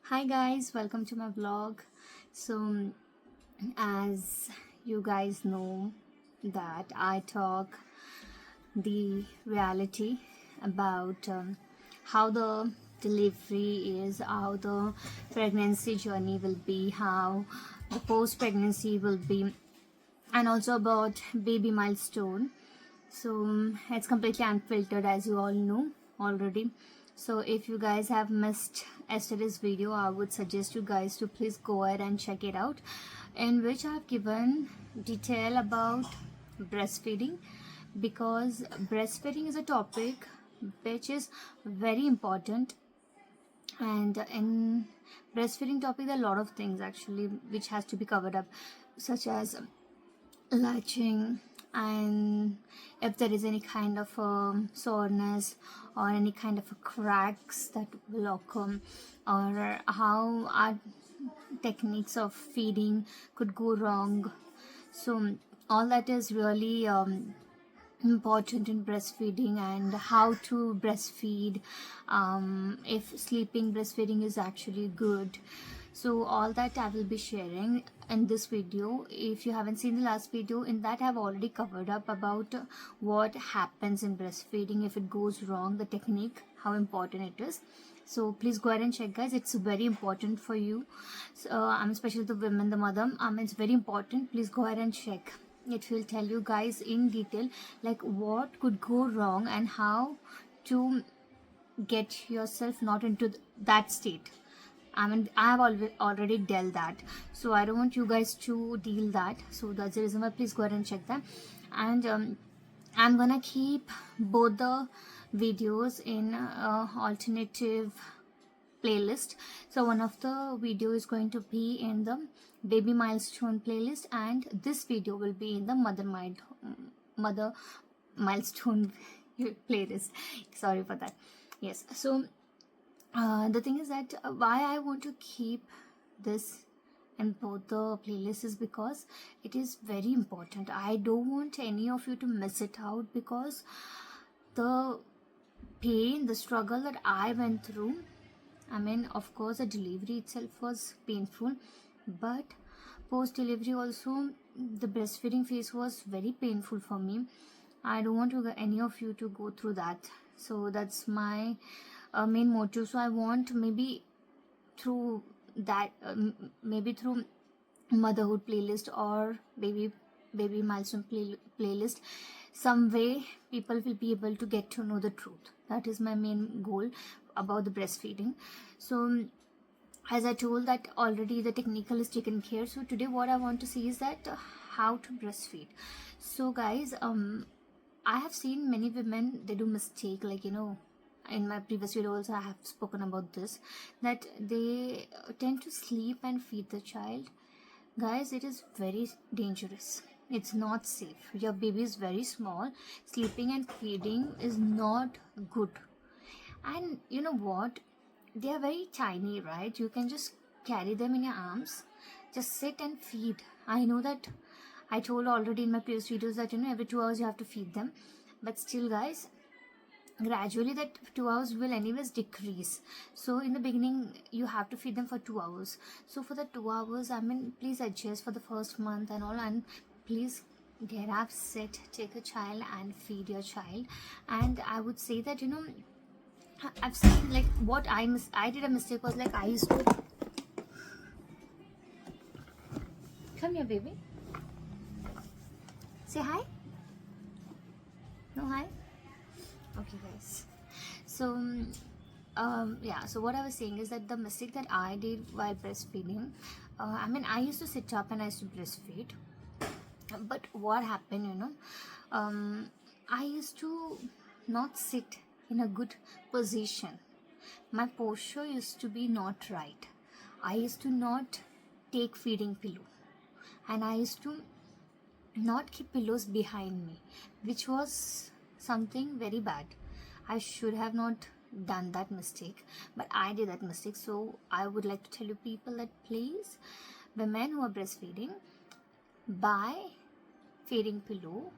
Hi guys, welcome to my vlog. So as you guys know that I talk the reality about how the delivery is, how the pregnancy journey will be, how the post pregnancy will be, and also about baby milestone. So it's completely unfiltered, as you all know already. So if you guys have missed yesterday's video, I would suggest you guys to please go ahead and check it out, in which I've given detail about breastfeeding, because breastfeeding is a topic which is very important. And in breastfeeding topic, there are a lot of things actually which has to be covered up, such as latching, and if there is any kind of soreness or any kind of cracks that will occur, or how our techniques of feeding could go wrong. So all that is really important in breastfeeding, and how to breastfeed, if sleeping breastfeeding is actually good. So all that I will be sharing in this video. If you haven't seen the last video, in that I've already covered up about what happens in breastfeeding if it goes wrong, the technique, how important it is. So please go ahead and check, guys. It's very important for you. So especially the women, the mother, it's very important. Please go ahead and check. It will tell you guys in detail like what could go wrong and how to get yourself not into that state. I have already dealt that, so I don't want you guys to deal that. So that's the reason why please go ahead and check that. And I'm gonna keep both the videos in alternative playlist. So one of the video is going to be in the baby milestone playlist, and this video will be in the mother milestone playlist. Sorry for that. Yes. So the thing is that why I want to keep this in both the playlists is because it is very important. I don't want any of you to miss it out, because the pain, the struggle that I went through, of course, the delivery itself was painful, but post delivery also, the breastfeeding phase was very painful for me. I don't want any of you to go through that. So that's my main motive. So I want maybe through that, maybe through motherhood playlist or baby milestone playlist, some way people will be able to get to know the truth. That is my main goal about the breastfeeding. So as I told that already, the technical is taken care. So today what I want to see is that how to breastfeed. So guys, I have seen many women, they do mistake, like in my previous video also I have spoken about this, that they tend to sleep and feed the child. Guys, it is very dangerous. It's not safe. Your baby is very small. Sleeping and feeding is not good. And you know what? They are very tiny, right? You can just carry them in your arms. Just sit and feed. I know that I told already in my previous videos that every 2 hours you have to feed them. But still, guys, gradually that 2 hours will anyways decrease. So in the beginning you have to feed them for 2 hours. So for the 2 hours, please adjust for the first month and all, and please get up, sit, take a child and feed your child. And I would say that I've seen, like, what I did a mistake was, like, I used to come here, baby, say hi. No hi. Okay, guys. So yeah, so what I was saying is that the mistake that I did while breastfeeding, I used to sit up and I used to breastfeed, but what happened, I used to not sit in a good position. My posture used to be not right. I used to not take feeding pillow, and I used to not keep pillows behind me, which was something very bad. I should have not done that mistake, but I did that mistake. So I would like to tell you people that please, women who are breastfeeding, buy feeding pillow.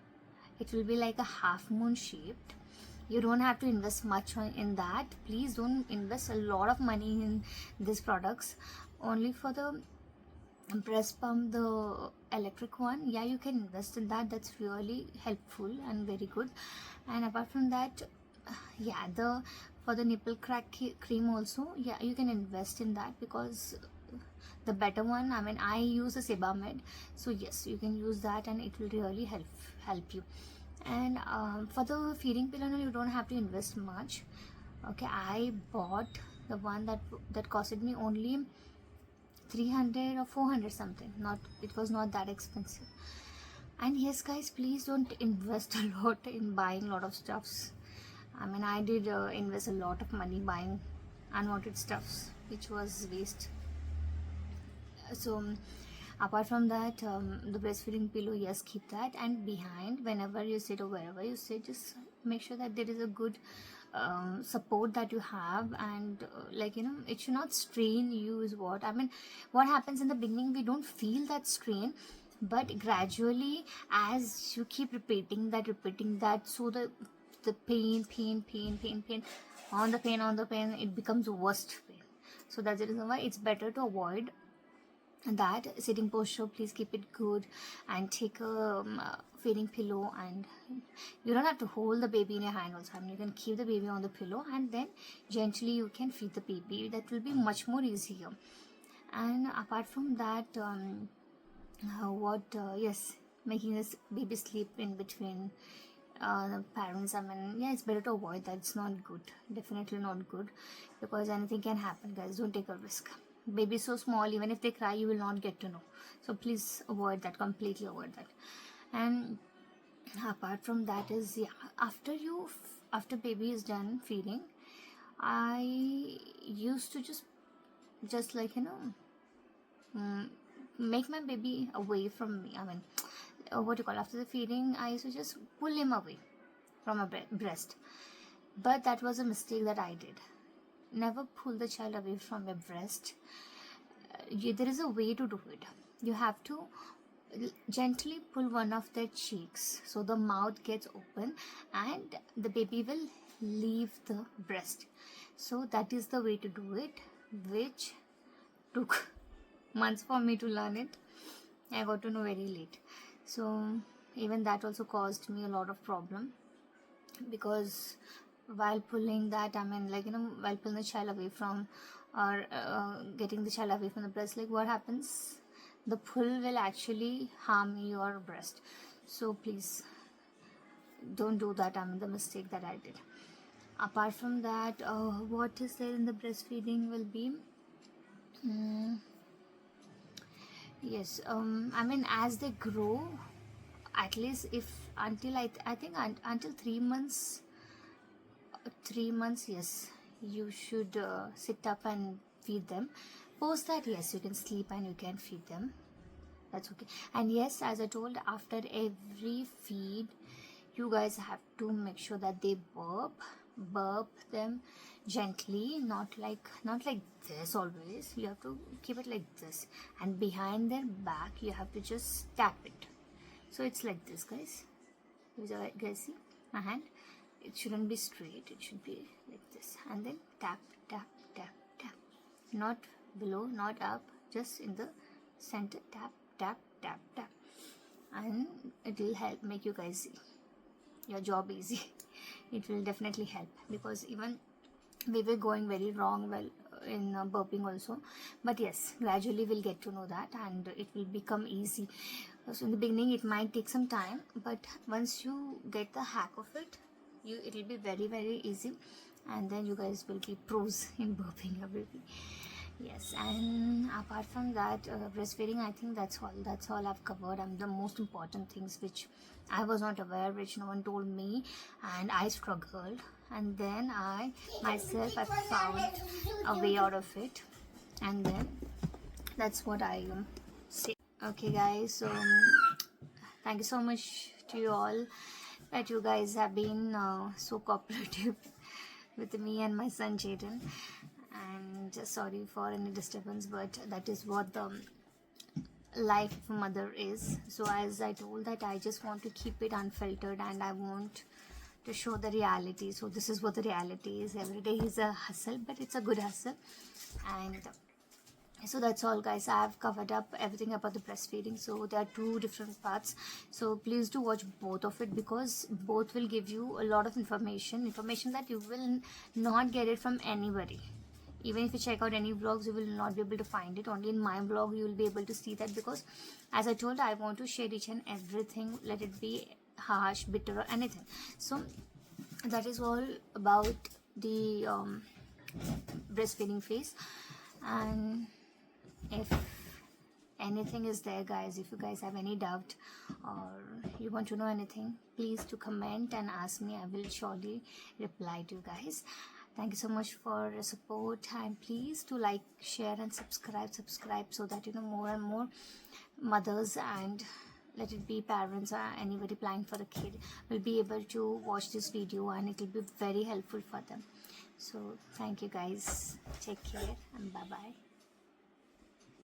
It will be like a half moon shaped, You don't have to invest much in that. Please don't invest a lot of money in these products. Only for the breast pump, the electric one, yeah, you can invest in that. That's really helpful and very good. And apart from that, yeah, the for the nipple crack cream also, yeah, you can invest in that, because the better one, I mean, I use a Sebamed, so yes, you can use that and it will really help you. And for the feeding pillow, you don't have to invest much. Okay, I bought the one that costed me only 300 or 400 something. Not, it was not that expensive. And yes guys, please don't invest a lot in buying a lot of stuffs. I mean, I did invest a lot of money buying unwanted stuffs, which was waste. So apart from that, the breastfeeding pillow, yes, keep that. And behind, whenever you sit or wherever you sit, just make sure that there is a good support that you have. And like, you know, it should not strain you, is what I mean. What happens in the beginning, we don't feel that strain, but gradually, as you keep repeating that, so the pain on the pain, it becomes worst pain. So that's the reason why it's better to avoid that sitting posture. Please keep it good, and take a feeding pillow. And you don't have to hold the baby in your hand also. I mean, you can keep the baby on the pillow, and then gently you can feed the baby. That will be much more easier. And apart from that, yes, making this baby sleep in between the parents, I mean, yeah, it's better to avoid that. It's not good, definitely not good, because anything can happen, guys. Don't take a risk. Baby is so small, even if they cry, you will not get to know. So please avoid that, completely avoid that. And apart from that is, yeah, after baby is done feeding, I used to just like, you know, make my baby away from me. I mean, what you call, after the feeding, I used to just pull him away from a breast. But that was a mistake that I did. Never pull the child away from your breast. There is a way to do it. You have to gently pull one of their cheeks, so the mouth gets open and the baby will leave the breast. So that is the way to do it, which took months for me to learn it. I got to know very late. So even that also caused me a lot of problem, because while pulling that, I mean, like, you know, while pulling the child away from, or getting the child away from the breast, like, what happens, the pull will actually harm your breast. So please don't do that. I mean, the mistake that I did. Apart from that, what is there in the breastfeeding will be, yes, I mean, as they grow, at least if until I think until 3 months, 3 months, yes, you should sit up and feed them. Post that, yes, you can sleep and you can feed them. That's okay. And yes, as I told, after every feed, you guys have to make sure that they burp them gently, not like this always. You have to keep it like this, and behind their back you have to just tap it. So it's like this, guys. You guys see my hand? It shouldn't be straight, it should be like this, and then tap tap tap tap, not below, not up, just in the center. Tap tap tap tap, and it will help make you guys see your job easy. It will definitely help, because even we were going very wrong well in burping also, but yes, gradually we'll get to know that and it will become easy. So in the beginning it might take some time, but once you get the hack of it, it will be very very easy, and then you guys will be pros in burping your baby. Yes. And apart from that, breastfeeding, I think that's all I've covered. The most important things which I was not aware, which no one told me, and I struggled, and then I found a way out of it, and then that's what I say. Okay guys, so thank you so much to you all, that you guys have been so cooperative with me and my son Jaden. And just sorry for any disturbance, but that is what the life of a mother is. So as I told, that I just want to keep it unfiltered, and I want to show the reality. So this is what the reality is. Every day is a hustle, but it's a good hustle. And so that's all, guys. I've covered up everything about the breastfeeding. So there are two different parts, so please do watch both of it, because both will give you a lot of information that you will not get it from anybody. Even if you check out any vlogs, you will not be able to find it. Only in my vlog you will be able to see that, because as I told, I want to share each and everything, let it be harsh, bitter, or anything. So that is all about the breastfeeding phase. And if anything is there, guys, if you guys have any doubt or you want to know anything, please do comment and ask me. I will surely reply to you guys. Thank you so much for your support, and please do like, share, and subscribe, so that more and more mothers, and let it be parents or anybody planning for a kid, will be able to watch this video, and it will be very helpful for them. So thank you, guys. Take care, and bye bye.